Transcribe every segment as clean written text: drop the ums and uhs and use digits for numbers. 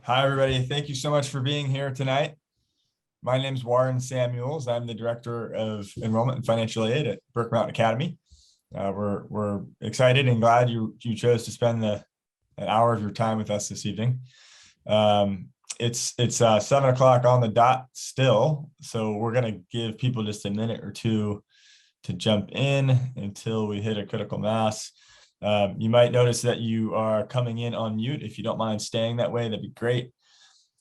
Hi, everybody. Thank you so much for being here tonight. My name is Warren Samuels. I'm the Director of Enrollment and Financial Aid at Burke Mountain Academy. We're excited and glad you chose to spend an hour of your time with us this evening. It's 7 o'clock on the dot still, so we're going to give people just a minute or two to jump in until we hit a critical mass. You might notice that you are coming in on mute. If you don't mind staying that way, that'd be great.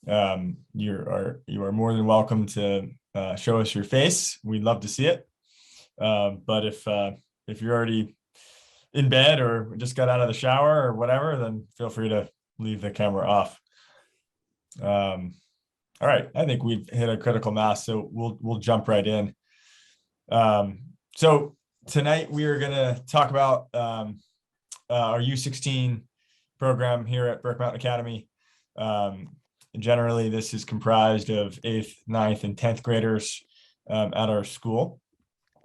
You are more than welcome to show us your face. We'd love to see it. But if you're already in bed or just got out of the shower or whatever, then feel free to leave the camera off. All right, I think we've hit a critical mass, so we'll jump right in. So tonight we are going to talk about our U16 program here at Burke Mountain Academy. Generally, this is comprised of 8th, 9th, and 10th graders at our school.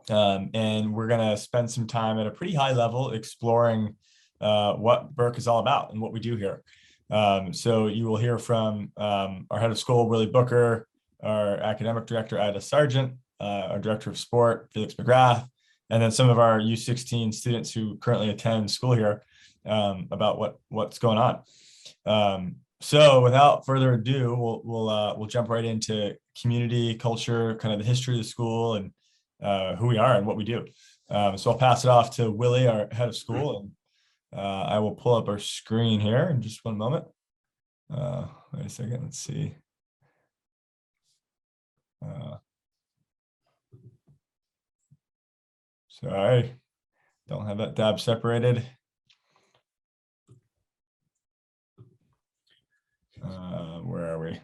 And we're going to spend some time at a pretty high level exploring what Burke is all about and what we do here. So you will hear from our head of school, Willie Booker, our academic director, Ida Sargent, our director of sport, Felix McGrath, and then some of our U16 students who currently attend school here about what's going on. So without further ado, we'll jump right into community, culture, kind of the history of the school and who we are and what we do. So I'll pass it off to Willie, our head of school, and I will pull up our screen here in just one moment. Wait a second, let's see. Sorry, don't have that tab separated. Where are we?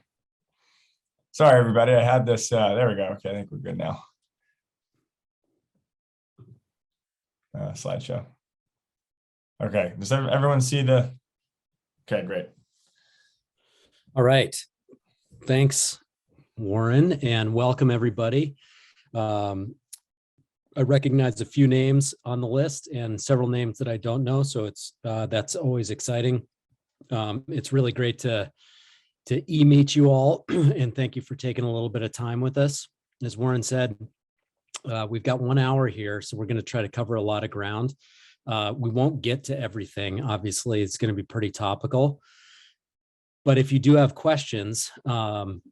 Sorry, everybody. I had this. There we go. Okay, I think we're good now. Slideshow. Okay, does everyone see the? Okay, great. All right. Thanks, Warren, and welcome everybody. I recognize a few names on the list and several names that I don't know, so that's always exciting. It's really great to meet you all, and thank you for taking a little bit of time with us. As Warren said, we've got 1 hour here, so we're going to try to cover a lot of ground. We won't get to everything. Obviously, it's going to be pretty topical. But if you do have questions,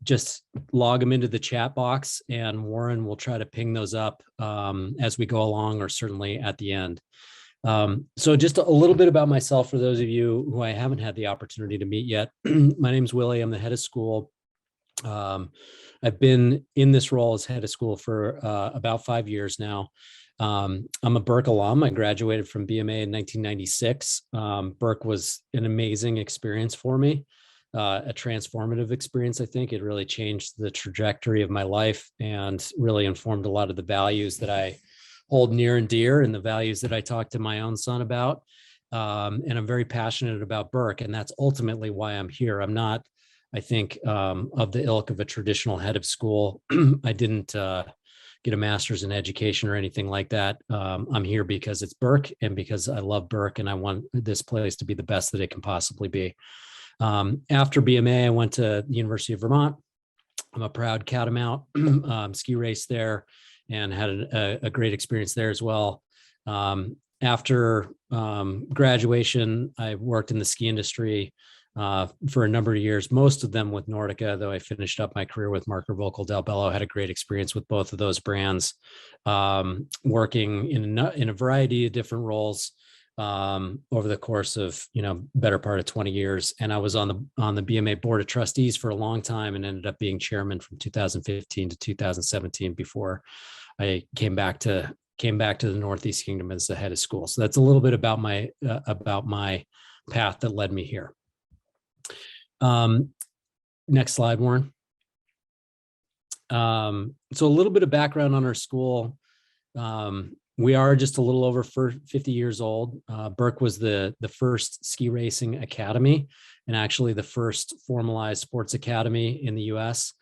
just log them into the chat box, and Warren will try to ping those up as we go along, or certainly at the end. So just a little bit about myself for those of you who I haven't had the opportunity to meet yet. My name's Willie. I'm the head of school. I've been in this role as head of school for about 5 years now. I'm a Burke alum. I graduated from BMA in 1996. Burke was an amazing experience for me. A transformative experience. I think it really changed the trajectory of my life and really informed a lot of the values that I hold near and dear, and the values that I talk to my own son about. And I'm very passionate about Burke, and that's ultimately why I'm here. I'm not, I think, of the ilk of a traditional head of school. I didn't get a master's in education or anything like that. I'm here because it's Burke and because I love Burke, and I want this place to be the best that it can possibly be. After BMA, I went to the University of Vermont. I'm a proud Catamount, ski race there, and had a great experience there as well. After graduation, I worked in the ski industry for a number of years, most of them with Nordica, though I finished up my career with Marker Vocal Del Bello. Had a great experience with both of those brands, working in a variety of different roles over the course of, better part of 20 years. And I was on the BMA board of trustees for a long time and ended up being chairman from 2015 to 2017 before I came back to the Northeast Kingdom as the head of school. So that's a little bit about my path that led me here. Next slide, Warren. So a little bit of background on our school. We are just a little over 50 years old. Burke was the first ski racing academy, and actually the first formalized sports academy in the U.S.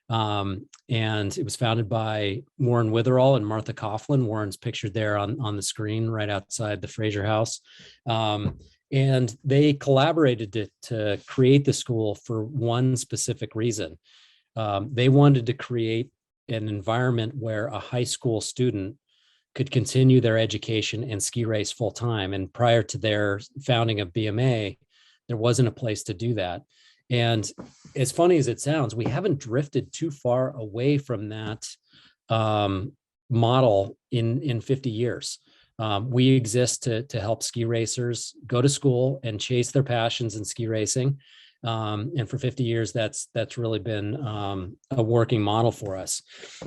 And it was founded by Warren Witherall and Martha Coughlin. Warren's pictured there on the screen right outside the Fraser House. And they collaborated to create the school for one specific reason. They wanted to create an environment where a high school student could continue their education and ski race full time. And prior to their founding of BMA, there wasn't a place to do that. And as funny as it sounds, we haven't drifted too far away from that model in 50 years. We exist to help ski racers go to school and chase their passions in ski racing. And for 50 years, that's really been a working model for us.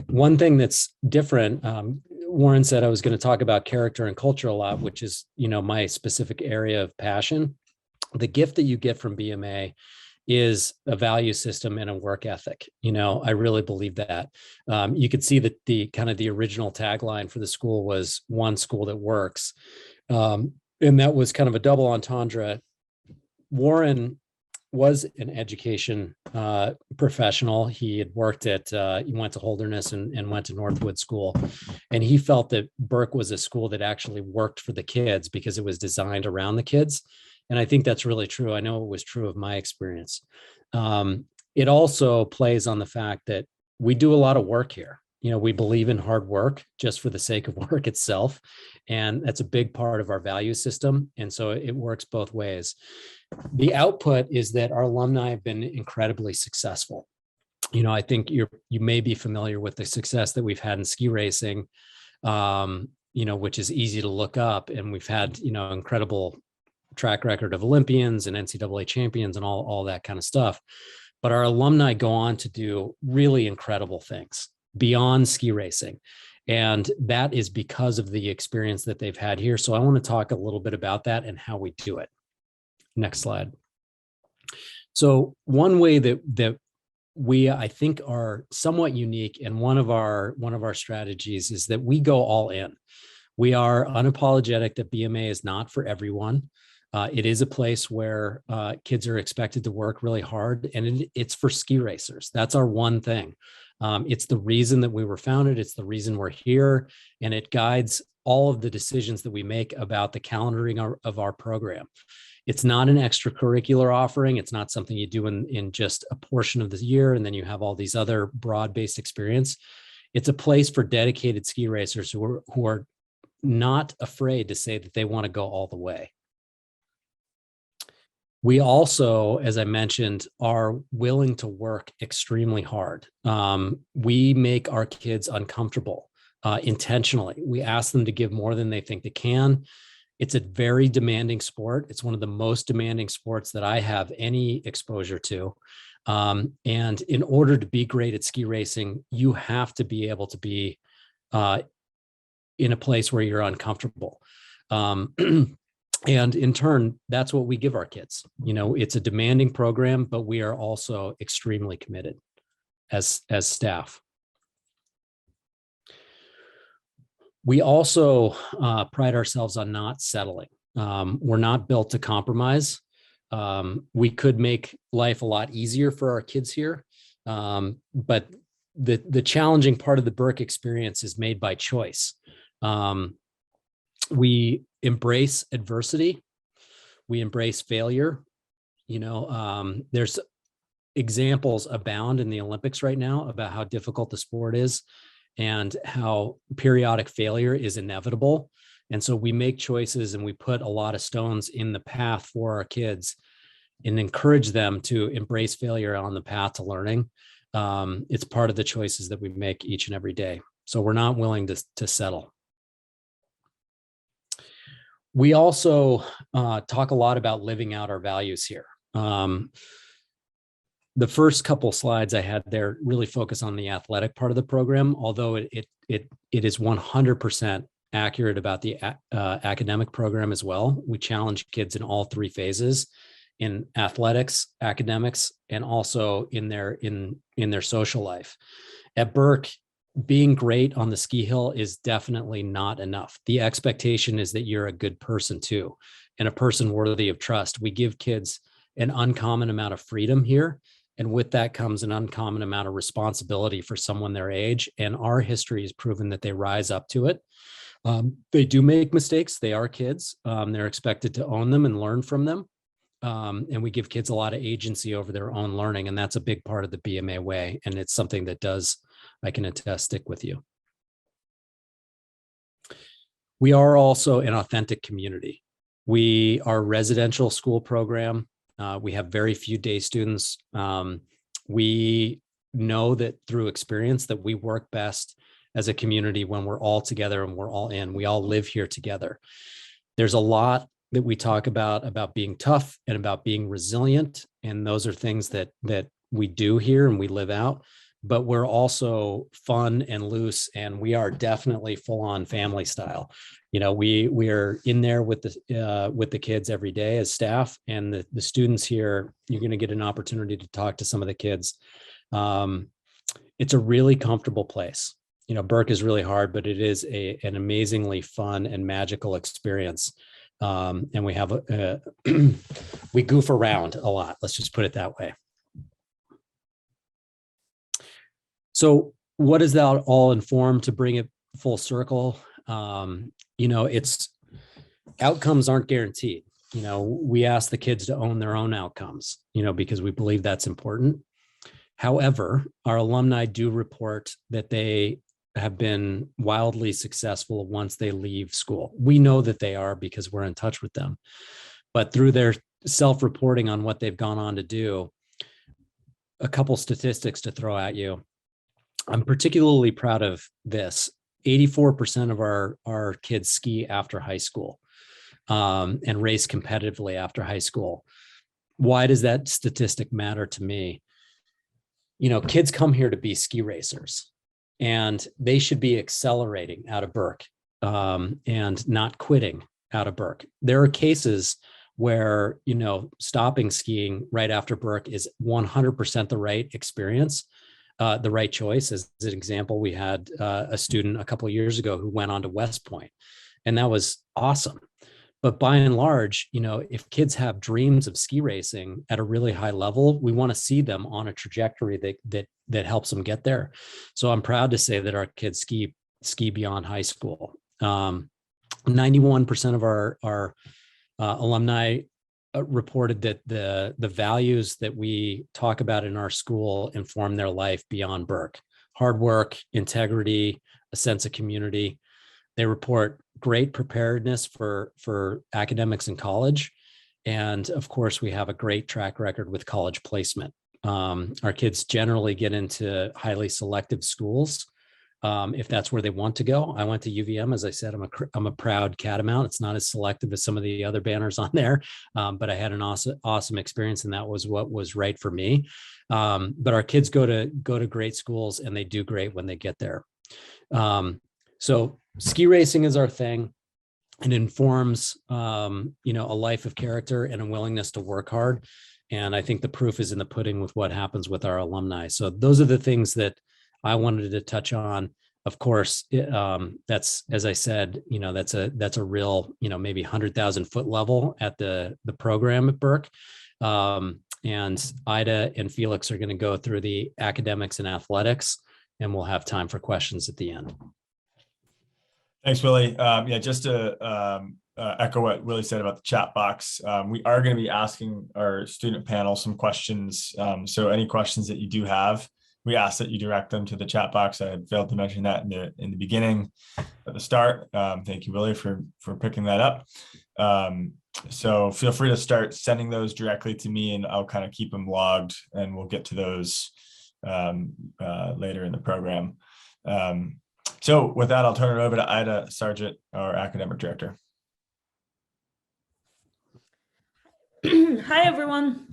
One thing that's different, Warren said I was going to talk about character and culture a lot, which is, my specific area of passion. The gift that you get from BMA is a value system and a work ethic. I really believe that. You could see that the kind of the original tagline for the school was one school that works. And that was kind of a double entendre. Warren was an education professional. He had worked he went to Holderness and went to Northwood School. And he felt that Burke was a school that actually worked for the kids because it was designed around the kids. And I think that's really true. I know it was true of my experience. It also plays on the fact that we do a lot of work here. We believe in hard work just for the sake of work itself. And that's a big part of our value system. And so it works both ways. The output is that our alumni have been incredibly successful. I think you may be familiar with the success that we've had in ski racing, which is easy to look up. And we've had, incredible track record of Olympians and NCAA champions and all that kind of stuff. But our alumni go on to do really incredible things beyond ski racing. And that is because of the experience that they've had here. So I want to talk a little bit about that and how we do it. Next slide. So one way that we, I think, are somewhat unique, and one of our strategies is that we go all in. We are unapologetic that BMA is not for everyone. It is a place where kids are expected to work really hard, and it's for ski racers. That's our one thing. It's the reason that we were founded. It's the reason we're here, and it guides all of the decisions that we make about the calendaring of our program. It's not an extracurricular offering. It's not something you do in just a portion of the year, and then you have all these other broad-based experience. It's a place for dedicated ski racers who are not afraid to say that they want to go all the way. We also, as I mentioned, are willing to work extremely hard. We make our kids uncomfortable intentionally. We ask them to give more than they think they can. It's a very demanding sport. It's one of the most demanding sports that I have any exposure to. And in order to be great at ski racing, you have to be able to be in a place where you're uncomfortable. And in turn, that's what we give our kids. It's a demanding program, but we are also extremely committed as staff. We also pride ourselves on not settling. We're not built to compromise. We could make life a lot easier for our kids here, but the challenging part of the Burke experience is made by choice. We embrace adversity. We embrace failure. There's examples abound in the Olympics right now about how difficult the sport is and how periodic failure is inevitable. And so we make choices and we put a lot of stones in the path for our kids and encourage them to embrace failure on the path to learning. It's part of the choices that we make each and every day. So we're not willing to settle. We also talk a lot about living out our values here. The first couple slides I had there really focus on the athletic part of the program, although it is 100% accurate about the academic program as well. We challenge kids in all three phases: in athletics, academics, and also in their social life. At Burke, being great on the ski hill is definitely not enough. The expectation is that you're a good person too, and a person worthy of trust. We give kids an uncommon amount of freedom here, and with that comes an uncommon amount of responsibility for someone their age, and our history has proven that they rise up to it. They do make mistakes. They are kids. They're expected to own them and learn from them. And we give kids a lot of agency over their own learning. And that's a big part of the BMA way. And it's something that does, I can attest, stick with you. We are also an authentic community. We are a residential school program. We have very few day students. We know that through experience that we work best as a community when we're all together and we're all in. We all live here together. There's a lot that we talk about being tough and about being resilient. And those are things that we do here and we live out. But we're also fun and loose, and we are definitely full on family style. You know, we are in there with the kids every day as staff, and the students here. You're going to get an opportunity to talk to some of the kids. It's a really comfortable place. You know, Burke is really hard, but it is an amazingly fun and magical experience. And we have we goof around a lot. Let's just put it that way. So what does that all inform to bring it full circle? You know, it's outcomes aren't guaranteed. You know, we ask the kids to own their own outcomes, you know, because we believe that's important. However, our alumni do report that they have been wildly successful once they leave school. We know that they are because we're in touch with them. But through their self-reporting on what they've gone on to do, a couple statistics to throw at you. I'm particularly proud of this. 84% of our kids ski after high school and race competitively after high school. Why does that statistic matter to me? You know, kids come here to be ski racers, and they should be accelerating out of Burke and not quitting out of Burke. There are cases where, you know, stopping skiing right after Burke is 100% the right experience. The right choice. As an example, we had a student a couple of years ago who went on to West Point, and that was awesome. But by and large, you know, if kids have dreams of ski racing at a really high level, we want to see them on a trajectory that helps them get there. So I'm proud to say that our kids ski beyond high school. 91% of our alumni reported that the values that we talk about in our school inform their life beyond Burke. Hard work, integrity, a sense of community. They report great preparedness for academics in college. And of course, we have a great track record with college placement. Our kids generally get into highly selective schools if that's where they want to go. I went to UVM. As I said, I'm a proud Catamount. It's not as selective as some of the other banners on there, but I had an awesome experience, and that was what was right for me. But our kids go to great schools, and they do great when they get there. So ski racing is our thing. It informs, you know, a life of character and a willingness to work hard. And I think the proof is in the pudding with what happens with our alumni. So those are the things that I wanted to touch on. Of course, that's, as I said, you know, that's a real, you know, maybe 100,000 foot level at the program at Burke. And Ida and Felix are going to go through the academics and athletics, and we'll have time for questions at the end. Thanks, Willie. Yeah, just to echo what Willie said about the chat box, we are going to be asking our student panel some questions. So any questions that you do have, we ask that you direct them to the chat box. I had failed to mention that in the beginning at the start. Thank you, Willie, for picking that up. So feel free to start sending those directly to me, and I'll kind of keep them logged, and we'll get to those later in the program. So with that, I'll turn it over to Ida Sargent, our academic director. Hi, everyone.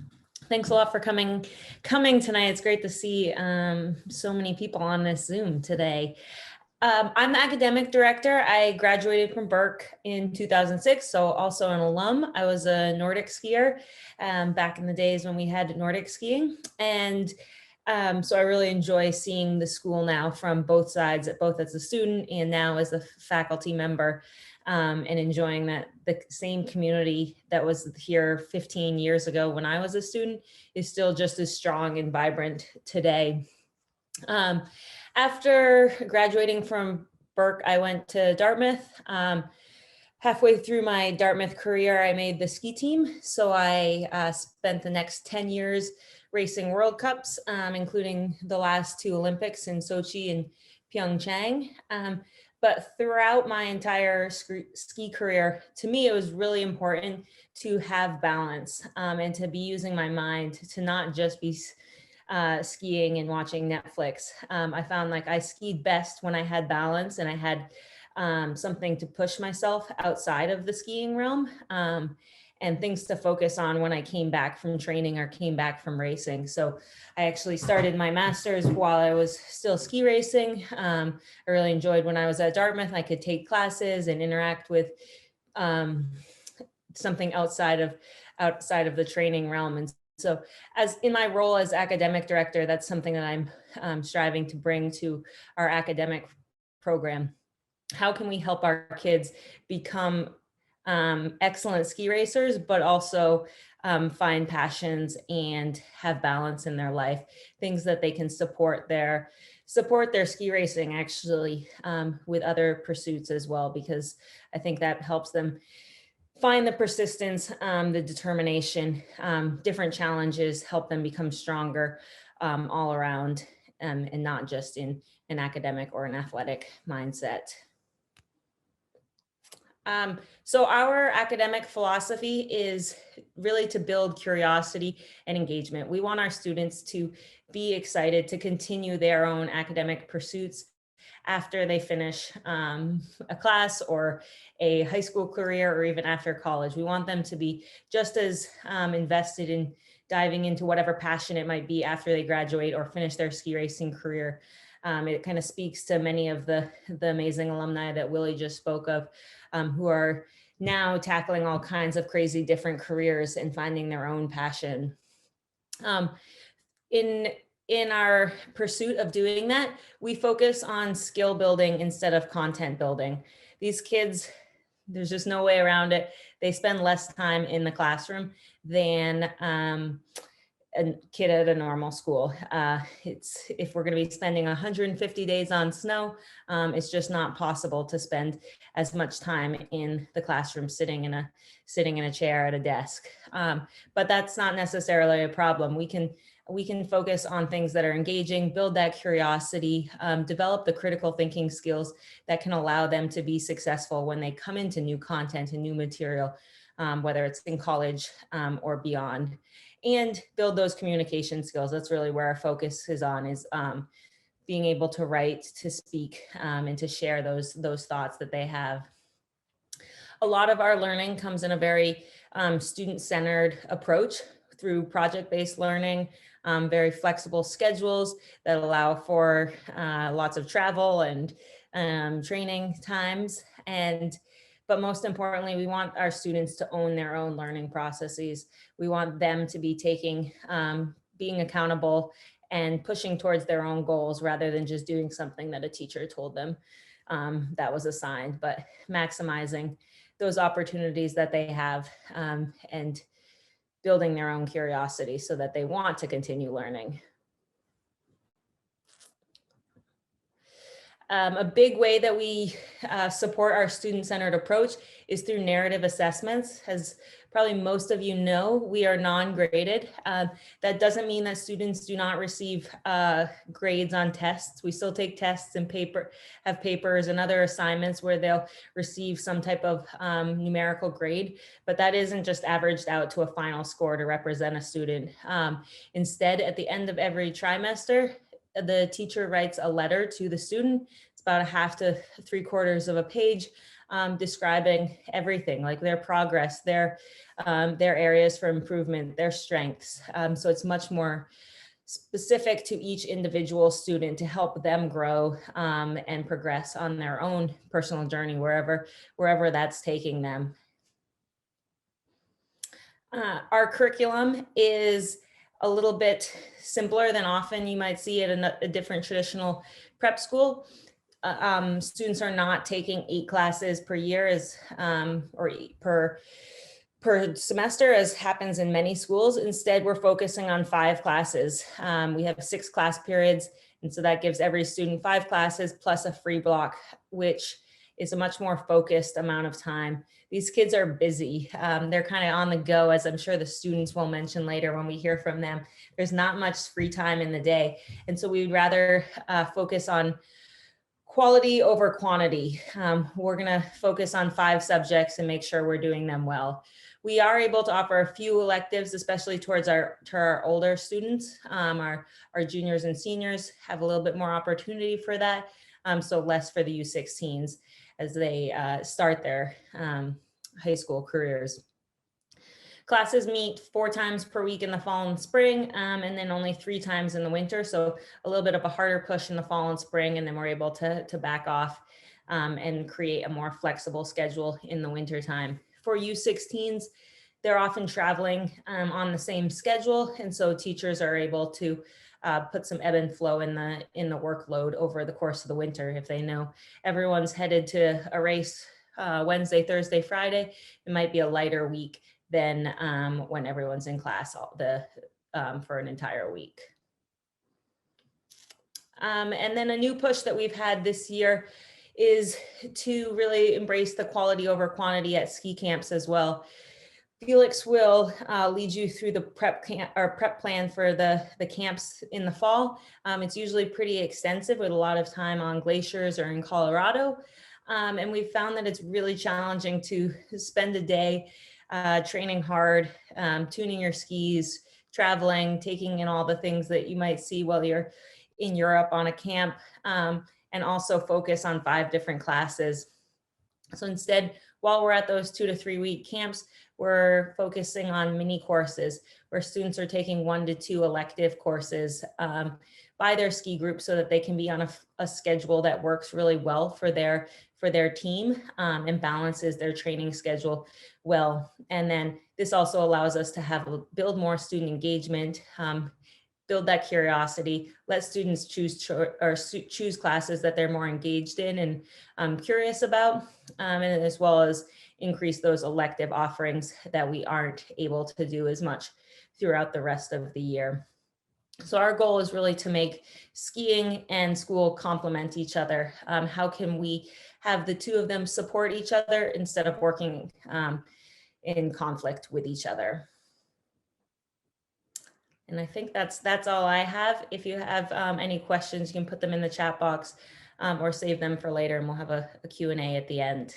Thanks a lot for coming tonight. It's great to see so many people on this Zoom today. I'm the academic director. I graduated from Burke in 2006, so also an alum. I was a Nordic skier back in the days when we had Nordic skiing. And so I really enjoy seeing the school now from both sides, both as a student and now as a faculty member, and enjoying that the same community that was here 15 years ago when I was a student is still just as strong and vibrant today. After graduating from Burke, I went to Dartmouth. Halfway through my Dartmouth career, I made the ski team. So I spent the next 10 years racing World Cups, including the last 2 Olympics in Sochi and Pyeongchang. But throughout my entire ski career, to me, it was really important to have balance and to be using my mind, to not just be skiing and watching Netflix. I found like I skied best when I had balance and I had something to push myself outside of the skiing realm, and things to focus on when I came back from training or came back from racing. So I actually started my master's while I was still ski racing. I really enjoyed when I was at Dartmouth. I could take classes and interact with something outside of the training realm. And so as in my role as academic director, that's something that I'm striving to bring to our academic program. How can we help our kids become excellent ski racers, but also find passions and have balance in their life, things that they can support their ski racing actually with other pursuits as well, because I think that helps them find the persistence, the determination, different challenges, help them become stronger all around, and not just in an academic or an athletic mindset. So our academic philosophy is really to build curiosity and engagement. We want our students to be excited to continue their own academic pursuits after they finish a class or a high school career, or even after college. We want them to be just as invested in diving into whatever passion it might be after they graduate or finish their ski racing career. It kind of speaks to many of the amazing alumni that Willie just spoke of, who are now tackling all kinds of crazy different careers and finding their own passion. In our pursuit of doing that, we focus on skill building instead of content building. These kids, there's just no way around it. They spend less time in the classroom than a kid at a normal school. If we're going to be spending 150 days on snow, it's just not possible to spend as much time in the classroom sitting in a chair at a desk. But that's not necessarily a problem. We can focus on things that are engaging, build that curiosity, develop the critical thinking skills that can allow them to be successful when they come into new content and new material, whether it's in college or beyond, and build those communication skills. That's really where our focus is on, is being able to write, to speak, and to share those thoughts that they have. A lot of our learning comes in a very student-centered approach through project-based learning, very flexible schedules that allow for lots of travel and training times. But most importantly, we want our students to own their own learning processes. We want them to be being accountable and pushing towards their own goals, rather than just doing something that a teacher told them that was assigned, but maximizing those opportunities that they have and building their own curiosity so that they want to continue learning. A big way that we support our student-centered approach is through narrative assessments. As probably most of you know, we are non-graded. That doesn't mean that students do not receive grades on tests. We still take tests and have papers and other assignments where they'll receive some type of numerical grade, but that isn't just averaged out to a final score to represent a student. Instead, at the end of every trimester, the teacher writes a letter to the student. It's about 1/2 to 3/4 of a page, describing everything, like their progress, their areas for improvement, their strengths. So it's much more specific to each individual student to help them grow and progress on their own personal journey, wherever that's taking them. Our curriculum is a little bit simpler than often you might see at a different traditional prep school. Students are not taking 8 classes per year or per semester, as happens in many schools. Instead, we're focusing on 5 classes. We have 6 class periods And so that gives every student 5 classes plus a free block, which is a much more focused amount of time. These kids are busy. They're kind of on the go, as I'm sure the students will mention later when we hear from them. There's not much free time in the day. And so we'd rather focus on quality over quantity. We're going to focus on 5 subjects and make sure we're doing them well. We are able to offer a few electives, especially towards our older students. Our juniors and seniors have a little bit more opportunity for that. So less for the U16s as they start their high school careers. Classes meet 4 times per week in the fall and spring, and then only 3 times in the winter. So a little bit of a harder push in the fall and spring, and then we're able to back off and create a more flexible schedule in the winter time. For U16s, they're often traveling on the same schedule, and so teachers are able to put some ebb and flow in the workload over the course of the winter. If they know everyone's headed to a race Wednesday, Thursday, Friday, it might be a lighter week than when everyone's in class for an entire week. And then a new push that we've had this year is to really embrace the quality over quantity at ski camps as well. Felix will lead you through the prep plan for the camps in the fall. It's usually pretty extensive with a lot of time on glaciers or in Colorado. And we've found that it's really challenging to spend a day training hard, tuning your skis, traveling, taking in all the things that you might see while you're in Europe on a camp, and also focus on 5 different classes. So instead, while we're at those 2 to 3 week camps, we're focusing on mini courses where students are taking 1 to 2 elective courses by their ski group so that they can be on a schedule that works really well for their team and balances their training schedule well. And then this also allows us to build more student engagement, build that curiosity, let students choose classes that they're more engaged in and curious about, and as well as increase those elective offerings that we aren't able to do as much throughout the rest of the year. So our goal is really to make skiing and school complement each other. How can we have the 2 of them support each other instead of working in conflict with each other? And I think that's all I have. If you have any questions, you can put them in the chat box or save them for later, and we'll have a Q&A at the end.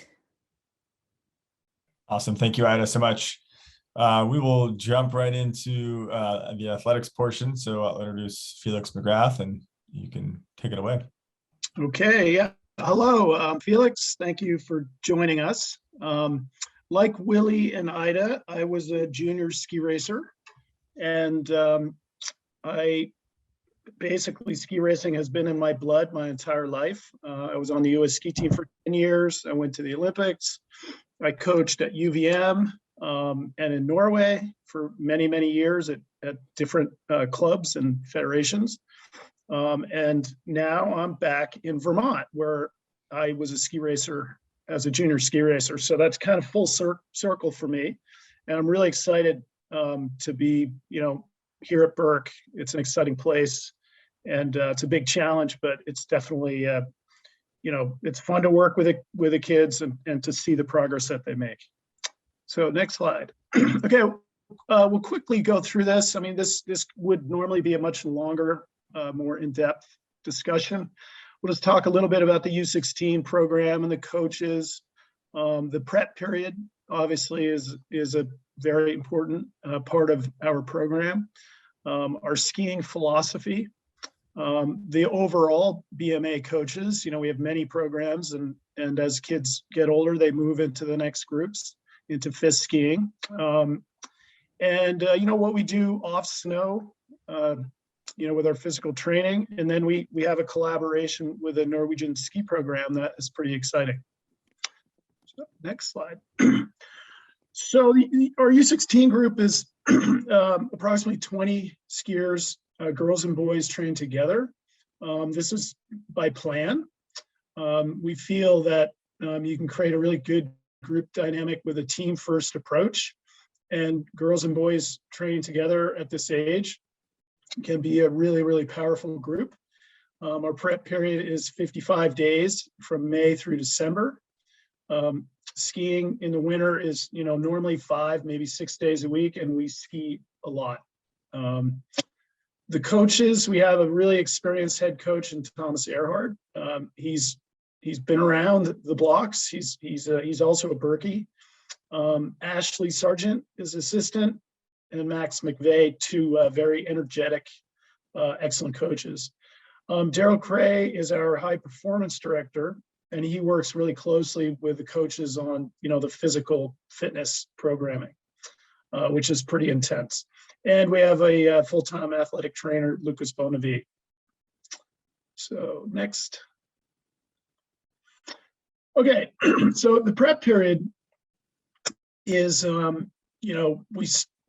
Awesome. Thank you, Ida, so much. We will jump right into the athletics portion. So I'll introduce Felix McGrath, and you can take it away. Okay. Yeah. Hello, I'm Felix. Thank you for joining us. Like Willie and Ida, I was a junior ski racer, and I basically ski racing has been in my blood my entire life. I was on the U.S. ski team for 10 years. I went to the Olympics. I coached at UVM and in Norway for many, many years at different clubs and federations. And now I'm back in Vermont, where I was a ski racer as a junior ski racer. So that's kind of full circle for me. And I'm really excited to be, here at Burke. It's an exciting place, and it's a big challenge, but it's definitely, it's fun to work with the kids and to see the progress that they make. So next slide. Okay, we'll quickly go through this. I mean, this would normally be a much longer, more in-depth discussion. We'll just talk a little bit about the U16 program and the coaches. The prep period obviously is a very important part of our program. Our skiing philosophy, the overall BMA coaches. We have many programs, and as kids get older, they move into the next groups, into FIS skiing. What we do off snow, with our physical training, and then we have a collaboration with a Norwegian ski program that is pretty exciting. So, next slide. So our U16 group is approximately 20 skiers, girls and boys trained together. This is by plan. We feel that you can create a really good group dynamic with a team first approach, and girls and boys training together at this age can be a really, really powerful group. Our prep period is 55 days from May through December. Skiing in the winter is, normally 5, maybe 6 days a week, and we ski a lot. The coaches, we have a really experienced head coach in Thomas Earhart. He's been around the blocks. He's also a Berkey. Ashley Sargent is assistant, and Max McVeigh, two very energetic, excellent coaches. Daryl Cray is our high performance director, and he works really closely with the coaches on, the physical fitness programming, which is pretty intense. And we have a full-time athletic trainer, Lucas Bonavie. So next. Okay, so the prep period is,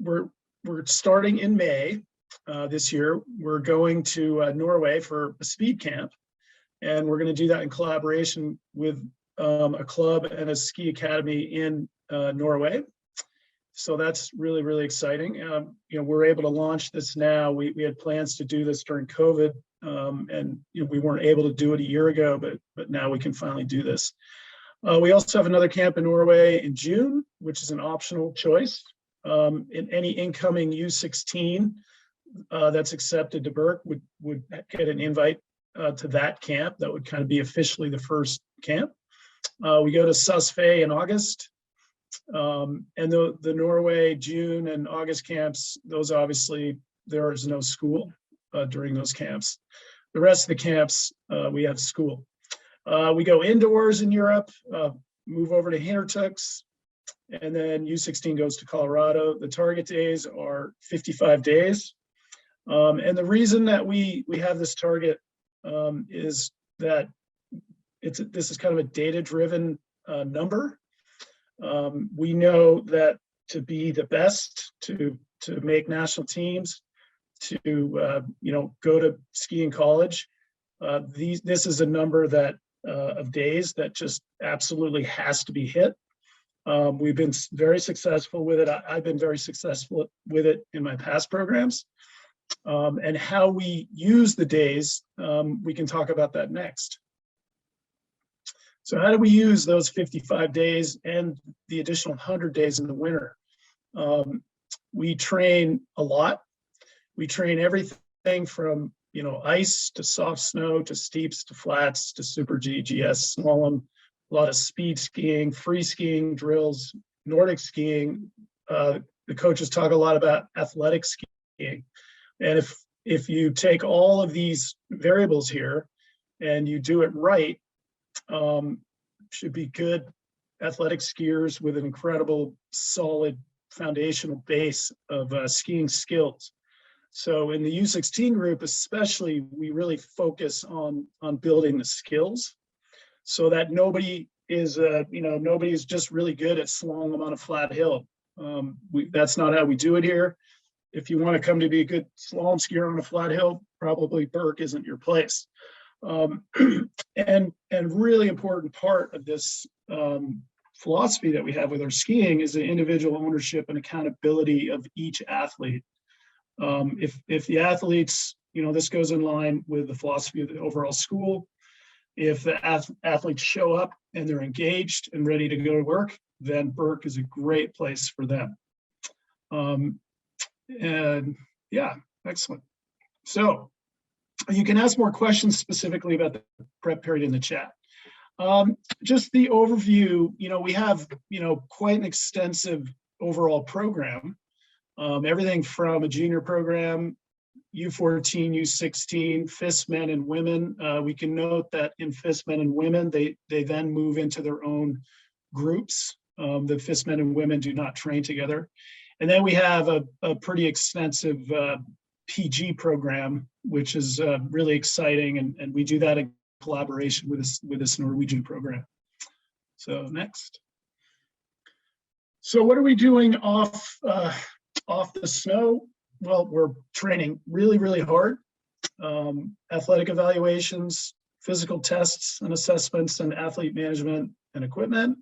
we're starting in May this year. We're going to Norway for a speed camp, and we're going to do that in collaboration with a club and a ski academy in Norway. So that's really, really exciting. We're able to launch this now. We had plans to do this during COVID, and we weren't able to do it a year ago, but now we can finally do this. We also have another camp in Norway in June, which is an optional choice. In any incoming U16 that's accepted to Berk would get an invite to that camp. That would kind of be officially the first camp. We go to Susvay in August. And the Norway June and August camps, those obviously, there is no school during those camps. The rest of the camps, we have school. We go indoors in Europe, move over to Hintertux, and then U16 goes to Colorado. The target days are 55 days. And the reason that we have this target is that this is kind of a data-driven number. We know that to be the best, to make national teams, to go to skiing college, this is a number that of days that just absolutely has to be hit. We've been very successful with it. I've been very successful with it in my past programs. And how we use the days, we can talk about that next. So how do we use those 55 days and the additional 100 days in the winter? We train a lot. We train everything from, ice to soft snow, to steeps, to flats, to super G, GS, slalom, a lot of speed skiing, free skiing, drills, Nordic skiing. The coaches talk a lot about athletic skiing. And if you take all of these variables here and you do it right, should be good athletic skiers with an incredible, solid foundational base of skiing skills. So in the U16 group, especially, we really focus on building the skills so that nobody is just really good at slalom on a flat hill. That's not how we do it here. If you want to come to be a good slalom skier on a flat hill, probably Berk isn't your place. And really important part of this philosophy that we have with our skiing is the individual ownership and accountability of each athlete. If the athletes, this goes in line with the philosophy of the overall school. If the athletes show up and they're engaged and ready to go to work, then Berk is a great place for them. And yeah, excellent. So you can ask more questions specifically about the prep period in the chat. Just the overview, we have, quite an extensive overall program. Everything from a junior program, U14, U16, FIS men and women. We can note that in FIS men and women, they then move into their own groups. The FIS men and women do not train together. And then we have a pretty extensive PG program, which is really exciting. And we do that in collaboration with this Norwegian program. So next. So what are we doing off the snow? Well, we're training really, really hard. Athletic evaluations, physical tests and assessments, and athlete management and equipment.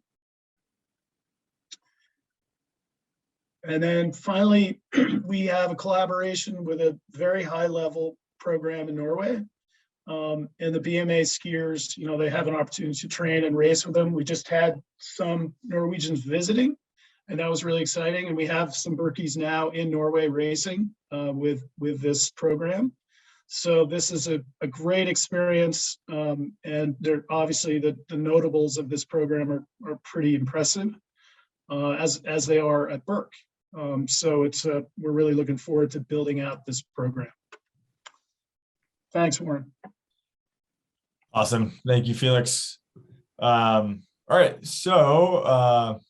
And then finally, we have a collaboration with a very high level program in Norway. And the BMA skiers, they have an opportunity to train and race with them. We just had some Norwegians visiting, and that was really exciting. And we have some Berkeys now in Norway racing with this program. So this is a great experience. And they're obviously the notables of this program are pretty impressive, as they are at Berk. So we're really looking forward to building out this program. Thanks, Warren. Awesome. Thank you, Felix. All right. So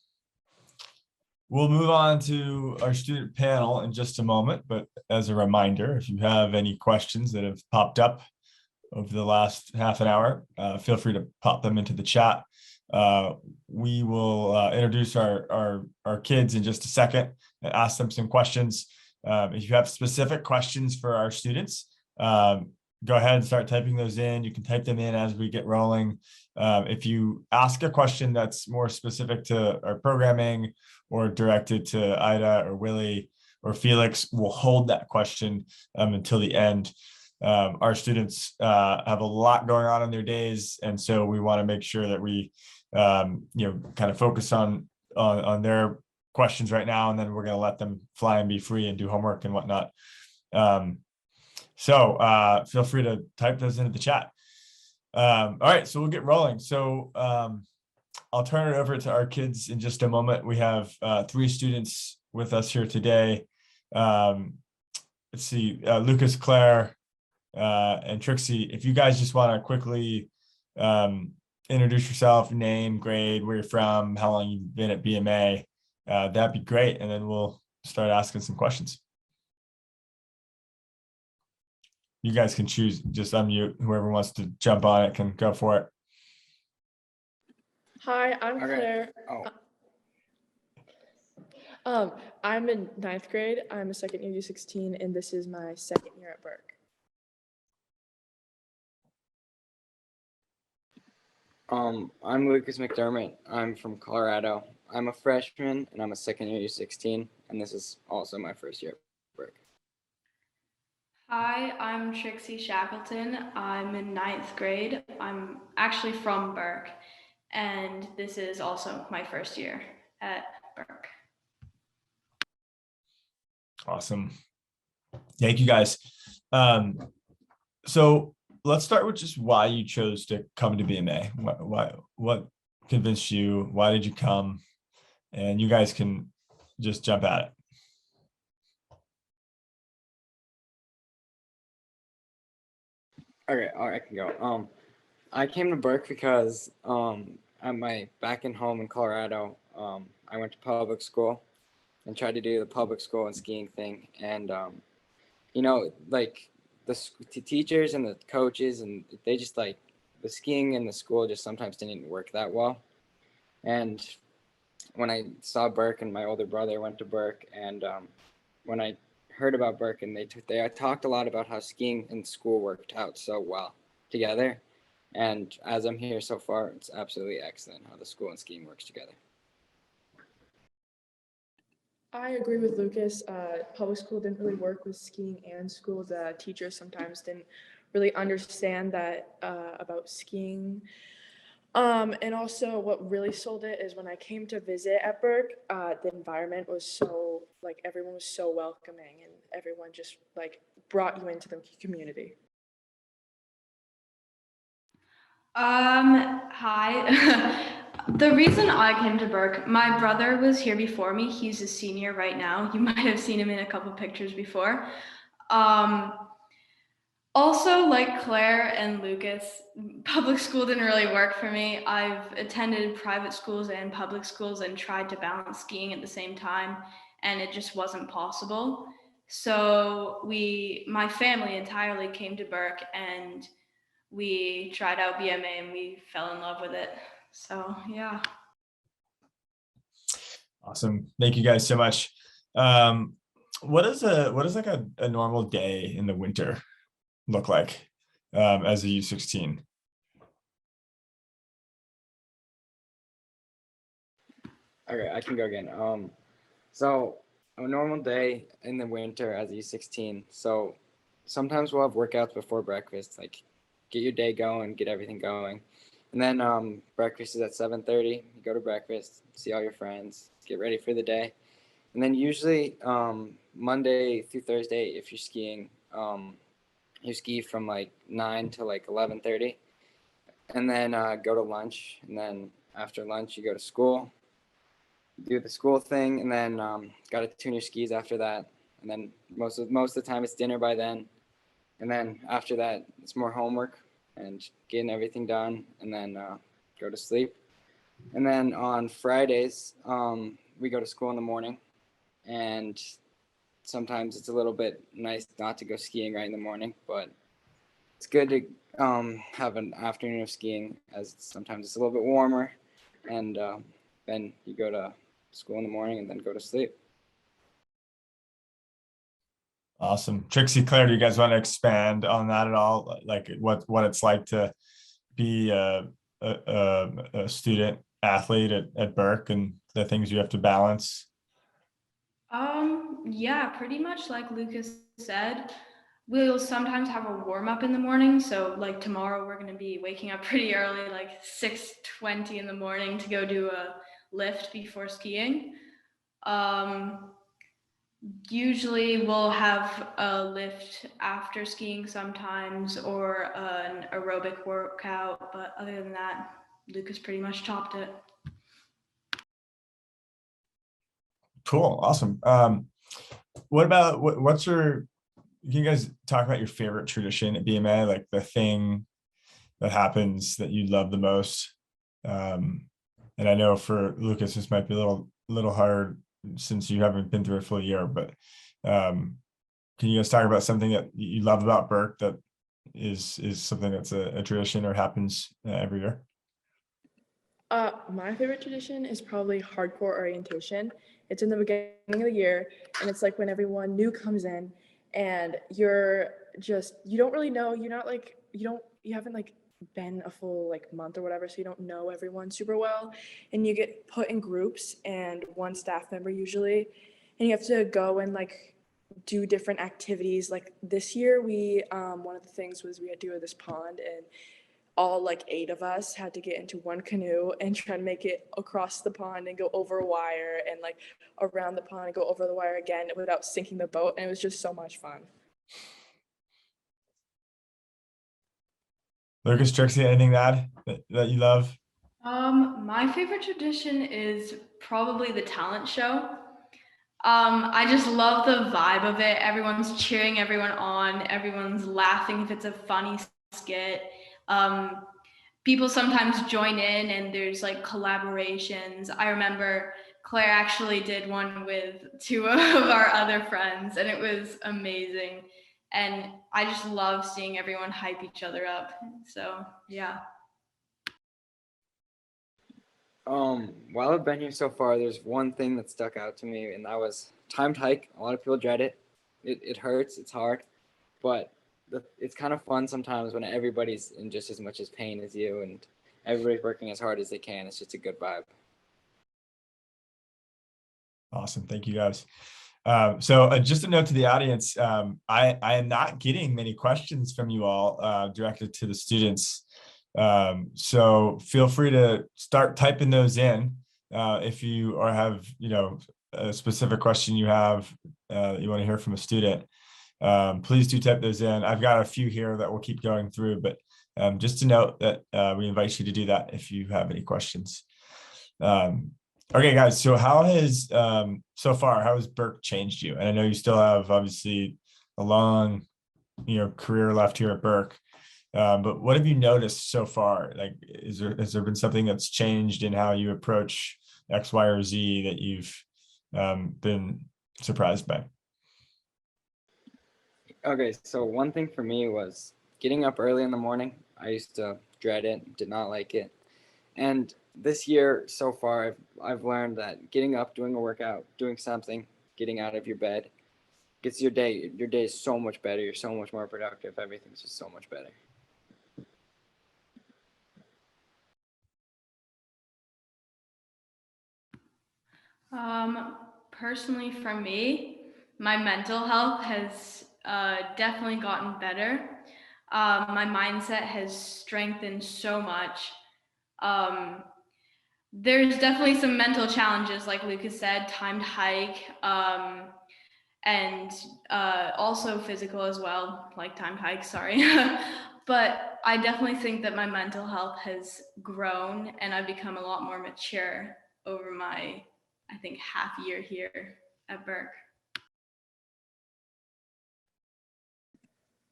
we'll move on to our student panel in just a moment. But as a reminder, if you have any questions that have popped up over the last half an hour, feel free to pop them into the chat. We will introduce our kids in just a second and ask them some questions. If you have specific questions for our students, go ahead and start typing those in. You can type them in as we get rolling. If you ask a question that's more specific to our programming or directed to Ida or Willie or Felix, we'll hold that question until the end. Our students have a lot going on in their days, and so we want to make sure that we kind of focus on their questions right now, and then we're going to let them fly and be free and do homework and whatnot. So feel free to type those into the chat. All right, so we'll get rolling. So I'll turn it over to our kids in just a moment. We have 3 students with us here today. Let's see, Lucas, Claire, and Trixie. If you guys just want to quickly introduce yourself, name, grade, where you're from, how long you've been at BMA, that'd be great. And then we'll start asking some questions. You guys can choose, just unmute. Whoever wants to jump on it can go for it. Hi, I'm Okay. Claire. Oh, I'm in 9th grade. I'm a second year U16, and this is my second year at Burke. I'm Lucas McDermott. I'm from Colorado. I'm a freshman, and I'm a second year U16, and this is also my first year at Burke. Hi, I'm Trixie Shackleton. I'm in 9th grade. I'm actually from Burke, and this is also my first year at Burke. Awesome. Thank you, guys. So let's start with just why you chose to come to BMA. What convinced you? Why did you come? And you guys can just jump at it. Okay, all right, I can go. I came to Burke because back in home in Colorado, I went to public school and tried to do the public school and skiing thing. And, like the teachers and the coaches, and they just the skiing and the school just sometimes didn't work that well. And when I saw Burke, and my older brother went to Burke, and when I heard about Burke, and they talked a lot about how skiing and school worked out so well together. And as I'm here so far, it's absolutely excellent how the school and skiing works together. I agree with Lucas. Public school didn't really work with skiing and school. The teachers sometimes didn't really understand that about skiing. And also what really sold it is when I came to visit at Burke, the environment was so, everyone was so welcoming, and everyone just brought you into the community. Hi. The reason I came to Burke, my brother was here before me. He's a senior right now. You might have seen him in a couple pictures before. Also, like Claire and Lucas, public school didn't really work for me. I've attended private schools and public schools and tried to balance skiing at the same time, and it just wasn't possible. So my family entirely came to Burke, and we tried out BMA, and we fell in love with it. So yeah. Awesome. Thank you guys so much. What is like a normal day in the winter look like as a U16? Okay, I can go again. So a normal day in the winter as a U16. So sometimes we'll have workouts before breakfast, like get your day going, get everything going. And then breakfast is at 7:30. You go to breakfast, see all your friends, get ready for the day. And then usually Monday through Thursday, if you're skiing, you ski from like 9 to like 11:30, and then go to lunch. And then after lunch, you go to school, do the school thing, and then got to tune your skis after that. And then most of the time it's dinner by then. And then after that, it's more homework and getting everything done, and then go to sleep. And then on Fridays, we go to school in the morning, and sometimes it's a little bit nice not to go skiing right in the morning, but it's good to have an afternoon of skiing, as sometimes it's a little bit warmer, and then you go to school in the morning and then go to sleep. Awesome. Trixie, Claire, do you guys want to expand on that at all? Like what it's like to be a student athlete at Burke and the things you have to balance? Yeah, pretty much like Lucas said. We'll sometimes have a warm up in the morning. So like tomorrow we're going to be waking up pretty early, like 6:20 in the morning, to go do a lift before skiing. Usually we'll have a lift after skiing sometimes, or an aerobic workout. But other than that, Lucas pretty much topped it. Cool. Awesome. What about what's your, can you guys talk about your favorite tradition at BMA, like the thing that happens that you love the most? And I know for Lucas, this might be a little hard since you haven't been through a full year, but can you guys talk about something that you love about Burke that is something that's a tradition or happens every year? My favorite tradition is probably hardcore orientation. It's in the beginning of the year, and it's like when everyone new comes in, and you don't really know, you're not like, you haven't like been a full like month or whatever, so you don't know everyone super well, and you get put in groups and one staff member usually, and you have to go and like do different activities. Like this year we one of the things was we had to go to this pond, and all like 8 of us had to get into one canoe and try to make it across the pond and go over a wire and like around the pond and go over the wire again without sinking the boat. And it was just so much fun. Lucas, Trixie, anything to add that you love? My favorite tradition is probably the talent show. I just love the vibe of it. Everyone's cheering everyone on. Everyone's laughing if it's a funny skit. People sometimes join in, and there's like collaborations. I remember Claire actually did one with 2 of our other friends, and it was amazing. And I just love seeing everyone hype each other up. So yeah. While I've been here so far, there's one thing that stuck out to me, and that was timed hike. A lot of people dread it. It hurts. It's hard, but it's kind of fun sometimes when everybody's in just as much as pain as you, and everybody's working as hard as they can. It's just a good vibe. Awesome. Thank you, guys. So just a note to the audience, I am not getting many questions from you all directed to the students. So feel free to start typing those in if you have, a specific question you have that you want to hear from a student. Please do type those in. I've got a few here that we'll keep going through, but just to note that we invite you to do that if you have any questions. Okay, guys, so how has so far, how has Burke changed you? And I know you still have obviously a long career left here at Burke, but what have you noticed so far? Like, has there been something that's changed in how you approach X, Y, or Z that you've been surprised by? Okay, so one thing for me was getting up early in the morning. I used to dread it, did not like it. And this year so far, I've learned that getting up, doing a workout, doing something, getting out of your bed gets your day is so much better. You're so much more productive. Everything's just so much better. Personally, for me, my mental health has definitely gotten better. My mindset has strengthened so much. There's definitely some mental challenges, like Lucas said, timed hike, and also physical as well, like timed hike, sorry. But I definitely think that my mental health has grown and I've become a lot more mature over my, I think, half year here at Burke.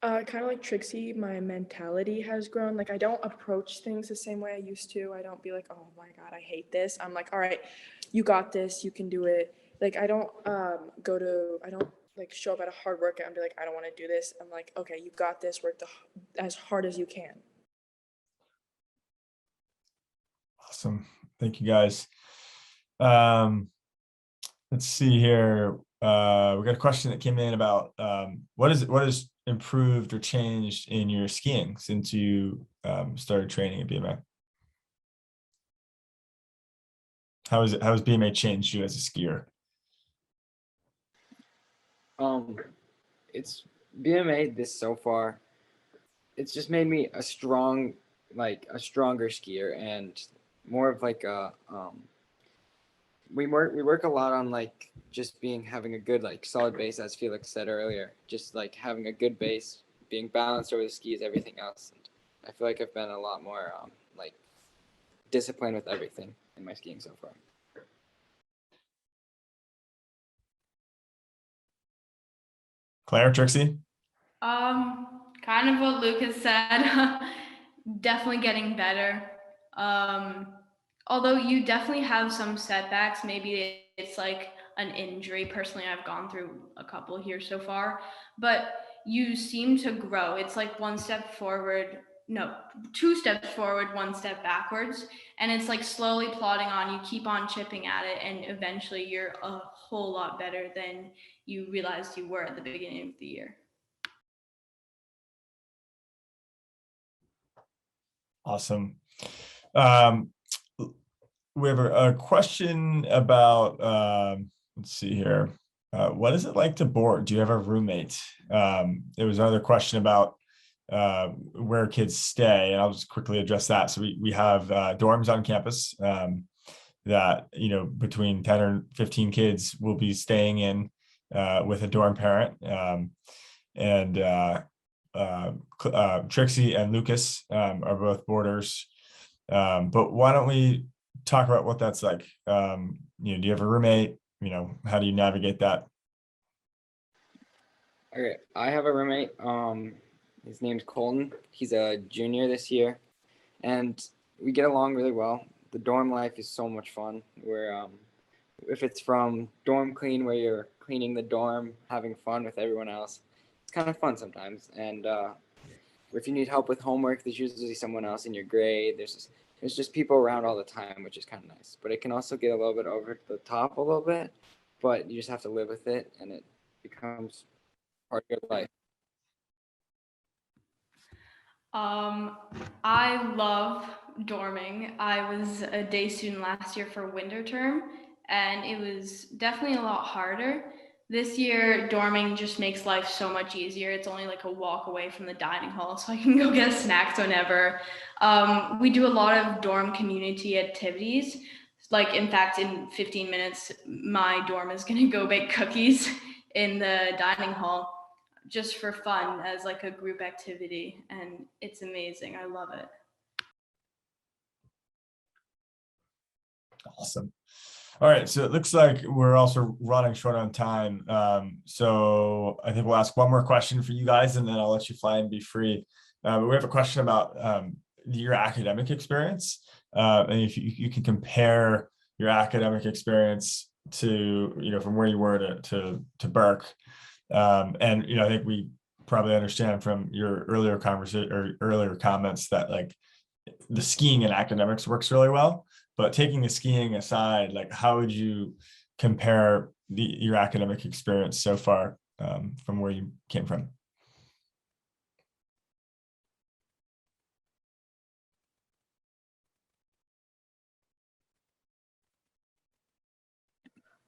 Kind of like Trixie, my mentality has grown. Like I don't approach things the same way I used to. I don't be like, oh my God, I hate this. I'm like, all right, you got this, you can do it. Like I don't I don't like show up at a hard workout and be like, I don't want to do this. I'm like, okay, you got this, work as hard as you can. Awesome. Thank you guys. Let's see here. We got a question that came in about what is improved or changed in your skiing since you started training at BMA? How has BMA changed you as a skier? It's BMA this so far. It's just made me a stronger skier and more of like a we work a lot on like just having a good like solid base, as Felix said earlier, just like having a good base, being balanced over the skis, everything else. And I feel like I've been a lot more like disciplined with everything in my skiing so far. Claire, Trixie? Kind of what Lucas said. Definitely getting better. Although you definitely have some setbacks. Maybe it's like an injury. Personally, I've gone through a couple here so far, but you seem to grow. It's like one step forward, no, two steps forward, one step backwards. And it's like slowly plodding on. You keep on chipping at it, and eventually you're a whole lot better than you realized you were at the beginning of the year. Awesome. We have a question about, let's see here. What is it like to board? Do you have a roommate? There was another question about where kids stay, and I'll just quickly address that. So we have dorms on campus that, you know, between 10 or 15 kids will be staying in with a dorm parent. Trixie and Lucas are both boarders. But why don't we talk about what that's like? You know, do you have a roommate? You know, how do you navigate that? Okay, I have a roommate. His name's Colton. He's a junior this year, and we get along really well. The dorm life is so much fun. If it's from dorm clean, where you're cleaning the dorm, having fun with everyone else, it's kind of fun sometimes. And if you need help with homework, there's usually someone else in your grade. There's just people around all the time, which is kind of nice. But it can also get a little bit over the top a little bit, but you just have to live with it, and it becomes part of your life. I love dorming. I was a day student last year for winter term, and it was definitely a lot harder. This year, dorming just makes life so much easier. It's only like a walk away from the dining hall, so I can go get snacks whenever. We do a lot of dorm community activities. Like, in fact, in 15 minutes, my dorm is gonna go bake cookies in the dining hall just for fun as like a group activity, and it's amazing. I love it. Awesome. All right, so it looks like we're also running short on time. So I think we'll ask one more question for you guys, and then I'll let you fly and be free. But we have a question about your academic experience, and if you can compare your academic experience to, you know, from where you were to Burke. And, you know, I think we probably understand from your earlier conversation or earlier comments that like the skiing and academics works really well. But taking the skiing aside, like how would you compare your academic experience so far from where you came from?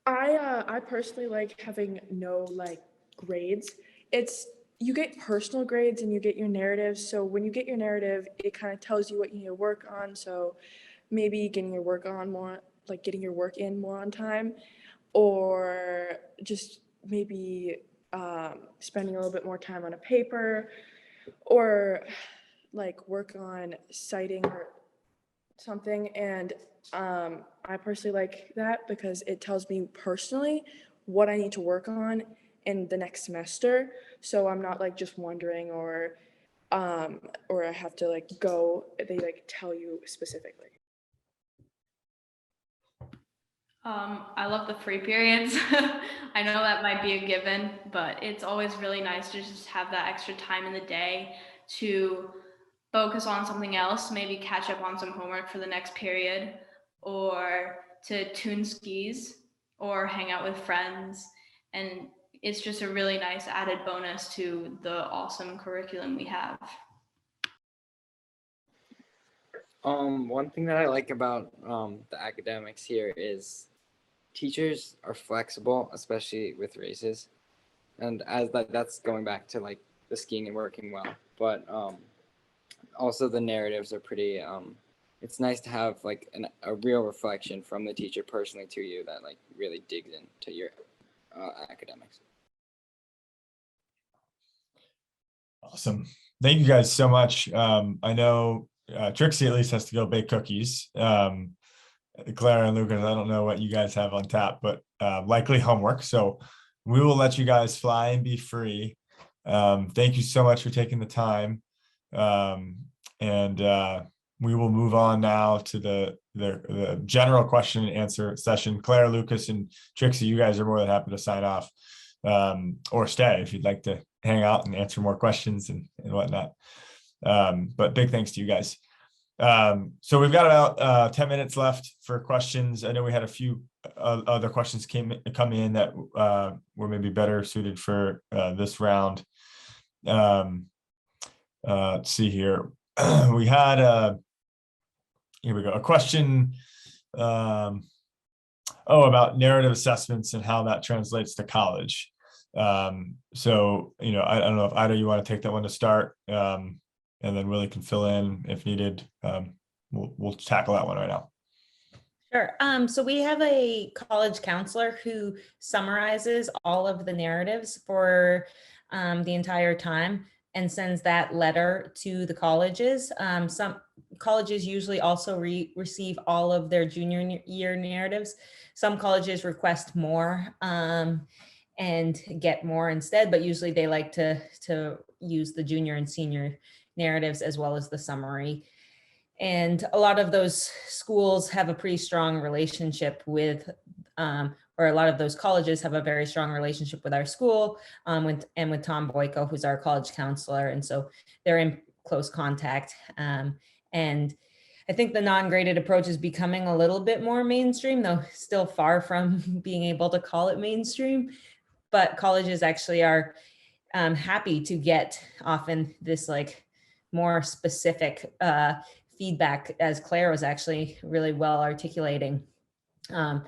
I personally like having no like grades. It's you get personal grades and you get your narratives. So when you get your narrative, it kind of tells you what you need to work on. So maybe getting your work on more, like getting your work in more on time, or just maybe spending a little bit more time on a paper, or like work on citing or something. And I personally like that because it tells me personally what I need to work on in the next semester. So I'm not like just wondering, or I have to like go, they like tell you specifically. I love the free periods. I know that might be a given, but it's always really nice to just have that extra time in the day to focus on something else, maybe catch up on some homework for the next period, or to tune skis or hang out with friends. And it's just a really nice added bonus to the awesome curriculum we have. One thing that I like about the academics here is teachers are flexible, especially with races, and as that's going back to like the skiing and working well. But also the narratives are pretty. It's nice to have like a real reflection from the teacher personally to you that like really digs into your academics. Awesome. Thank you guys so much. I know Trixie at least has to go bake cookies. Clara and Lucas, I don't know what you guys have on tap, but likely homework. So we will let you guys fly and be free. Thank you so much for taking the time. And we will move on now to the general question and answer session. Claire, Lucas, and Trixie, you guys are more than happy to sign off or stay if you'd like to hang out and answer more questions and whatnot. But big thanks to you guys. So we've got about 10 minutes left for questions. I know we had a few other questions come in that were maybe better suited for this round. Let's see here. We had here we go, a question about narrative assessments and how that translates to college. So, you know, I don't know if Ida, you want to take that one to start, and then Willie can fill in if needed. We'll tackle that one right now. Sure. So we have a college counselor who summarizes all of the narratives for the entire time and sends that letter to the colleges. Some colleges usually also receive all of their junior year narratives. Some colleges request more and get more instead, but usually they like to use the junior and senior narratives as well as the summary. And a lot of those schools have a pretty strong relationship with, or a lot of those colleges have a very strong relationship with our school with Tom Boyko, who's our college counselor. And so they're in close contact. And I think the non-graded approach is becoming a little bit more mainstream, though still far from being able to call it mainstream. But colleges actually are happy to get often this like more specific feedback, as Claire was actually really well articulating. A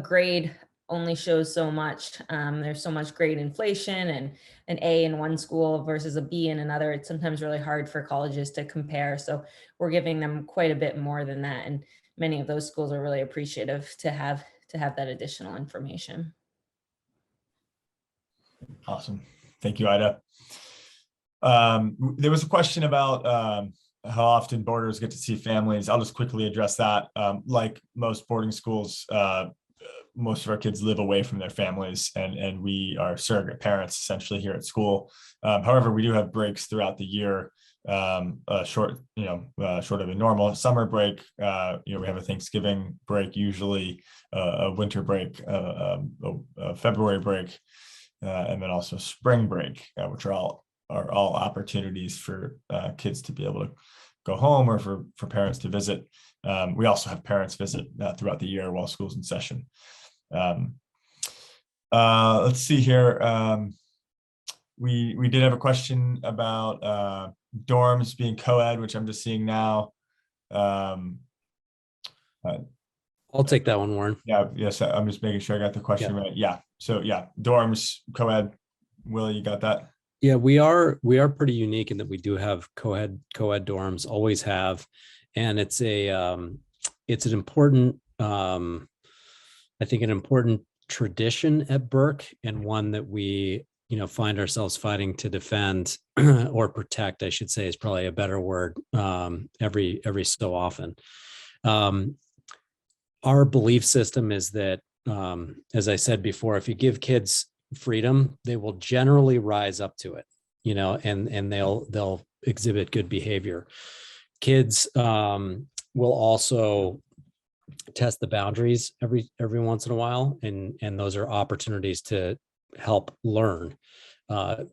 grade only shows so much. There's so much grade inflation, and an A in one school versus a B in another. It's sometimes really hard for colleges to compare. So we're giving them quite a bit more than that. And many of those schools are really appreciative to have that additional information. Awesome. Thank you, Ida. There was a question about how often boarders get to see families. I'll just quickly address that. Like most boarding schools, most of our kids live away from their families, and we are surrogate parents essentially here at school. However, we do have breaks throughout the year, short of a normal summer break. We have a Thanksgiving break, usually a winter break, a February break, and then also spring break, which are all opportunities for kids to be able to go home or for parents to visit. We also have parents visit throughout the year while school's in session. Let's see here. We did have a question about dorms being co-ed, which I'm just seeing now. I'll take that one, Warren. Yeah, yes, I'm just making sure I got the question right. Yeah, so yeah, dorms co-ed. Will, you got that? Yeah, we are pretty unique in that we do have co-ed dorms, always have, and it's an important I think an important tradition at Burke, and one that we find ourselves fighting to defend or protect, I should say, is probably a better word, every so often. Our belief system is that, as I said before, if you give kids freedom, they will generally rise up to it, and they'll exhibit good behavior. Kids will also test the boundaries every once in a while, and those are opportunities to help learn,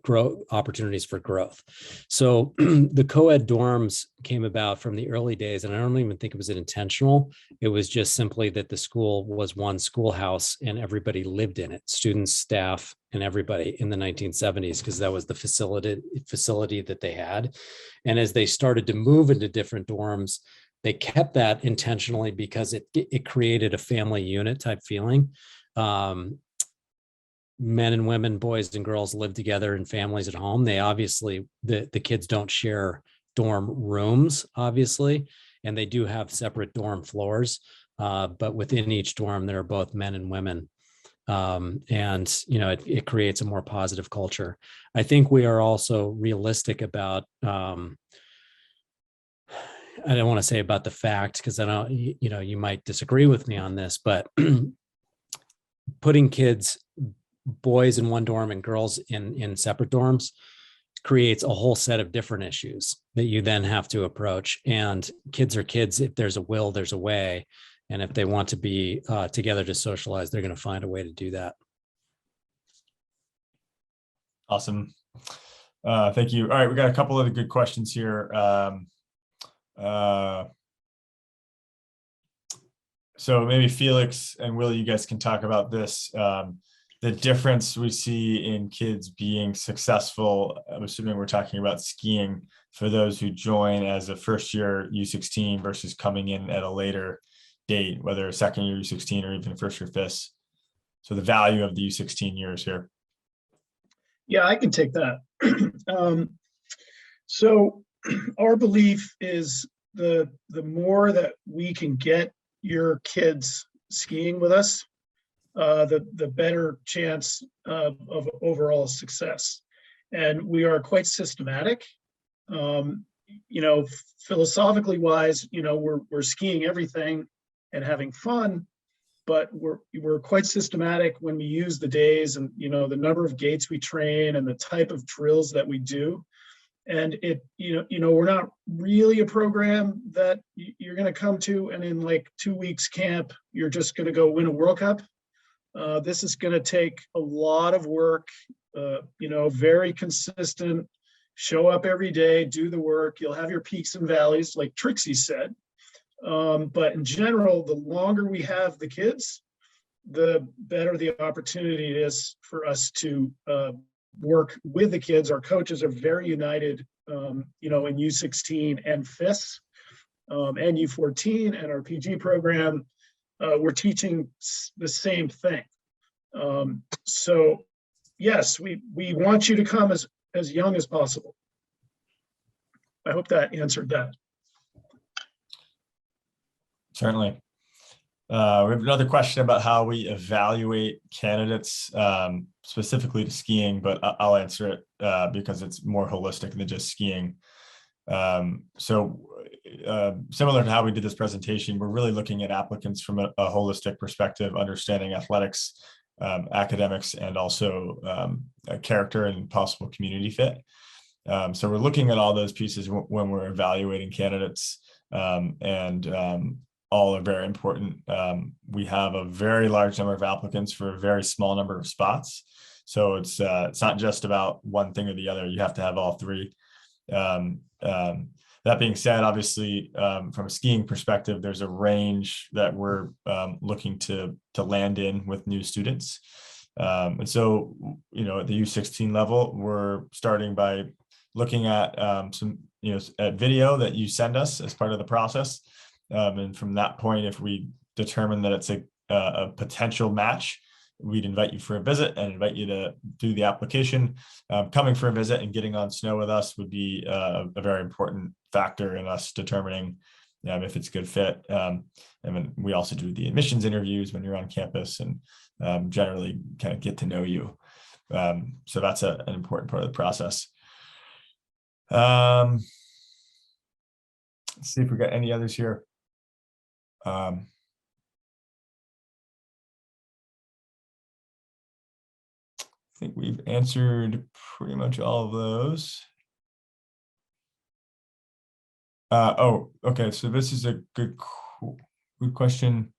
grow, opportunities for growth. So the co-ed dorms came about from the early days, and I don't even think it was intentional. It was just simply that the school was one schoolhouse and everybody lived in it, students, staff, and everybody, in the 1970s, because that was the facility that they had. And as they started to move into different dorms, they kept that intentionally because it created a family unit type feeling. Men and women, boys and girls live together in families at home. They obviously, the kids don't share dorm rooms, obviously, and they do have separate dorm floors. But within each dorm, there are both men and women. And it creates a more positive culture. I think we are also realistic about, I don't want to say about the fact, because I know, you might disagree with me on this, but putting kids, boys in one dorm and girls in separate dorms, creates a whole set of different issues that you then have to approach. And kids are kids. If there's a will, there's a way. And if they want to be together to socialize, they're going to find a way to do that. Awesome. Thank you. All right, we got a couple of good questions here. So maybe Felix and Will, you guys can talk about this. The difference we see in kids being successful, I'm assuming we're talking about skiing, for those who join as a first year U16 versus coming in at a later date, whether a second year U16 or even first year FIS. So the value of the U16 years here. Yeah, I can take that. So our belief is the more that we can get your kids skiing with us, the better chance of overall success. And we are quite systematic. Philosophically wise, we're skiing everything and having fun, but we're quite systematic when we use the days and the number of gates we train and the type of drills that we do. And we're not really a program that you're going to come to and in like 2 weeks camp, you're just going to go win a World Cup. This is going to take a lot of work, very consistent, show up every day, do the work. You'll have your peaks and valleys, like Trixie said. But in general, the longer we have the kids, the better the opportunity it is for us to work with the kids. Our coaches are very united, in U16 and FIS and U14 and our PG program. We're teaching the same thing. So yes, we want you to come as young as possible. I hope that answered that. Certainly. We have another question about how we evaluate candidates, specifically to skiing, but I'll answer it because it's more holistic than just skiing. So similar to how we did this presentation, we're really looking at applicants from a holistic perspective, understanding athletics, academics, and also character and possible community fit. So we're looking at all those pieces when we're evaluating candidates, and all are very important. We have a very large number of applicants for a very small number of spots. So it's not just about one thing or the other. You have to have all three. That being said, obviously, from a skiing perspective, there's a range that we're looking to land in with new students. And so, at the U16 level, we're starting by looking at some, at video that you send us as part of the process. And from that point, if we determine that it's a potential match, we'd invite you for a visit and invite you to do the application. Coming for a visit and getting on snow with us would be a very important factor in us determining if it's a good fit. And then we also do the admissions interviews when you're on campus and generally kind of get to know you. So that's an important part of the process. Let's see if we got any others here. I think we've answered pretty much all of those. Oh, okay. So this is a good question.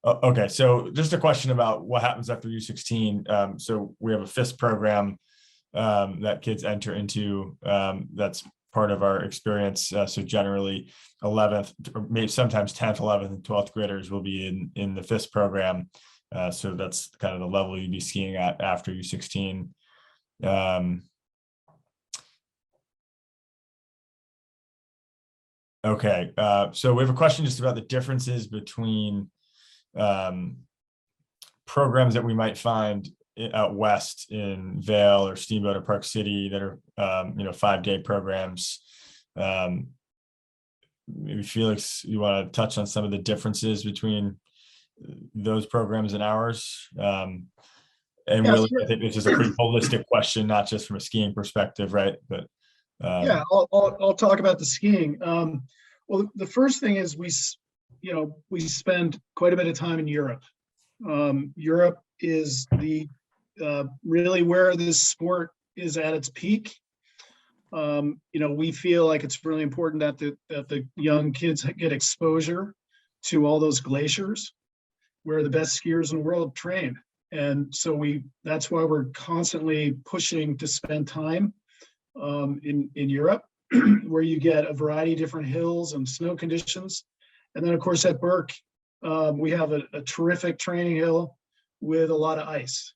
Okay, so just a question about what happens after U16. So we have a FIST program that kids enter into. That's part of our experience. So generally 11th, or maybe sometimes 10th, 11th, and 12th graders will be in the FIST program. So that's kind of the level you'd be skiing at after U16. Okay, so we have a question just about the differences between programs that we might find out west in Vail or Steamboat or Park City that are 5-day programs. Maybe Felix, you want to touch on some of the differences between those programs and ours? And really, I think this is a pretty holistic question, not just from a skiing perspective, right? But yeah, I'll talk about the skiing. Well, the first thing is we spend quite a bit of time in Europe. Europe is the really where this sport is at its peak. We feel like it's really important that the young kids get exposure to all those glaciers where the best skiers in the world train. And so that's why we're constantly pushing to spend time in Europe, where you get a variety of different hills and snow conditions. And then of course at Burke, we have a terrific training hill with a lot of ice.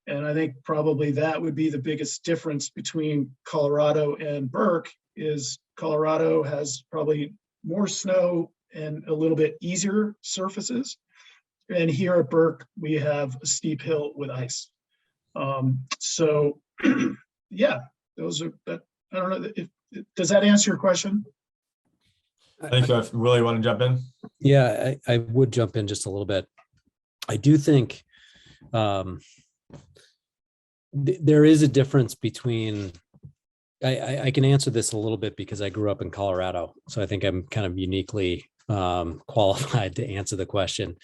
And I think probably that would be the biggest difference between Colorado and Burke is Colorado has probably more snow and a little bit easier surfaces. And here at Burke, we have a steep hill with ice. So yeah, those are that. I don't know. Does that answer your question? I think so. If Willie, want to jump in? Yeah, I would jump in just a little bit. I do think there is a difference between, I can answer this a little bit because I grew up in Colorado. So I think I'm kind of uniquely qualified to answer the question.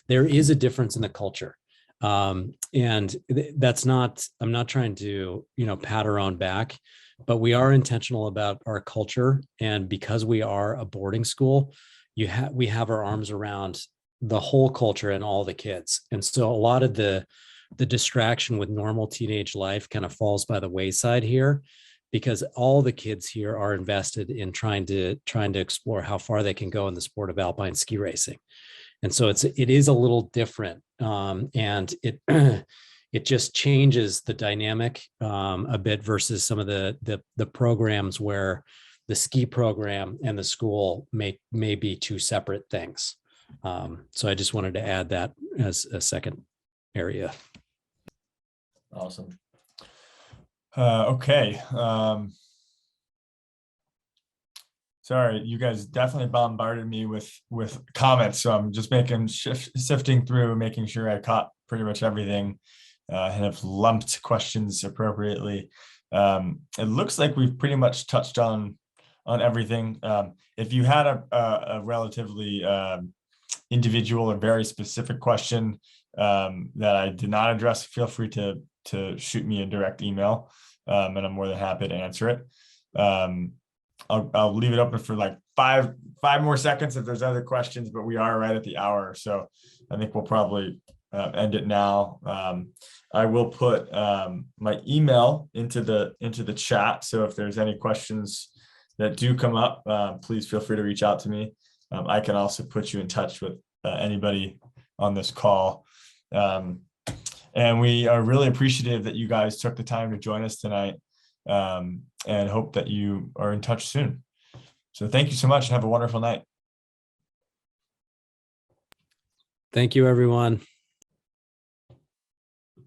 There is a difference in the culture. And that's not, I'm not trying to, pat our own back, but we are intentional about our culture. And because we are a boarding school, we have our arms around the whole culture and all the kids. And so a lot of the distraction with normal teenage life kind of falls by the wayside here, because all the kids here are invested in trying to explore how far they can go in the sport of alpine ski racing. And so it is a little different, and it it just changes the dynamic a bit versus some of the programs where the ski program and the school may be two separate things. So I just wanted to add that as a second area. Awesome. Okay. Sorry, you guys definitely bombarded me with comments, so I'm just sifting through, making sure I caught pretty much everything and have lumped questions appropriately. It looks like we've pretty much touched on everything. If you had a relatively individual or very specific question that I did not address, feel free to shoot me a direct email, and I'm more than happy to answer it. I'll leave it open for like five more seconds if there's other questions, but we are right at the hour, so I think we'll probably end it now. I will put my email into the chat, so if there's any questions that do come up, please feel free to reach out to me. I can also put you in touch with anybody on this call. And we are really appreciative that you guys took the time to join us tonight, and hope that you are in touch soon. So thank you so much and have a wonderful night. Thank you, everyone.